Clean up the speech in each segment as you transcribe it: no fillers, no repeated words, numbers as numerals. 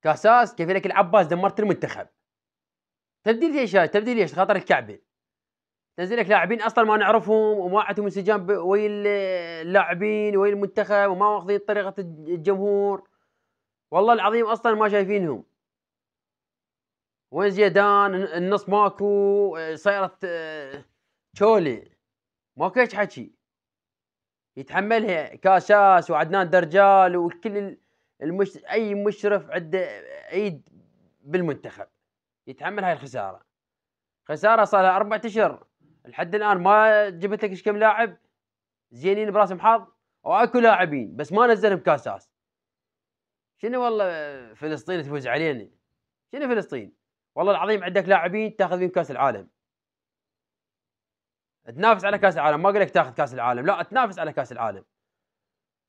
كاساس كيف لك العباس دمرت المنتخب. تبديل ليش هاي؟ تبديل ليش؟ خاطر الكعبة. تنزل لك لاعبين أصلًا ما نعرفهم وما عندهم انسجام ويا اللاعبين ويا المنتخب وما واخذين طريقة الجمهور، والله العظيم أصلًا ما شايفينهم. وين زيدان؟ النص ماكو، صايرة تشولي، ماكو هيج حكي. يتحملها كاساس وعدنان درجال والكل أي مشرف عنده إيد بالمنتخب يتحمل هاي الخسارة. خسارة صار لها 4 أشهر لحد الآن ما جبت لك إيش كم لاعب زينين براسهم حظ، واكو لاعبين بس ما نزلهم كاساس. شنو والله فلسطين تفوز علينا؟ شنو فلسطين؟ والله العظيم عندك لاعبين تاخذ بهم كاس العالم. تنافس على كاس العالم، ما اقول لك تاخذ كاس العالم، لا تنافس على كاس العالم.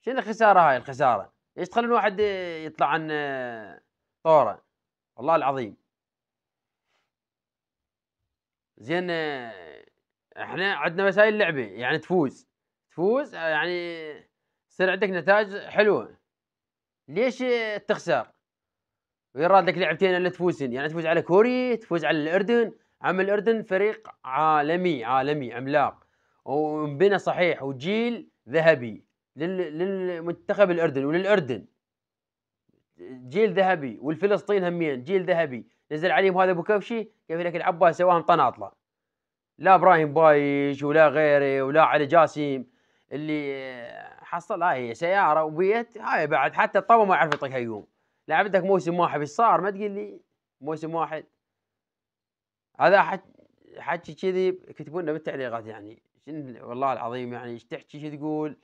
شنو الخسارة هاي الخسارة؟ ايش تخلون واحد يطلع عن طوره؟ والله العظيم. زين احنا عندنا مسائل لعبة يعني تفوز يعني يصير عندك نتائج حلوة. ليش تخسر؟ ويراد لك لعبتين اللي تفوزن، يعني تفوز على كوريا، تفوز على الأردن. عم الأردن فريق عالمي عملاق وانبنى صحيح وجيل ذهبي للمنتخب الأردن وللأردن جيل ذهبي، والفلسطين همين جيل ذهبي. نزل عليهم هذا ابو كبشي كيف لك العباس سواهم طناطله. لا ابراهيم بايش ولا غيره ولا علي جاسم اللي حصل هاي سياره وبيت هاي بعد حتى الطابه ما يعرف يطقها يوم. لعبتك موسم واحد ايش صار؟ ما تقول لي موسم واحد. هذا حكي كذي كتبوا لنا بالتعليقات يعني والله العظيم يعني ايش تحكي شو تقول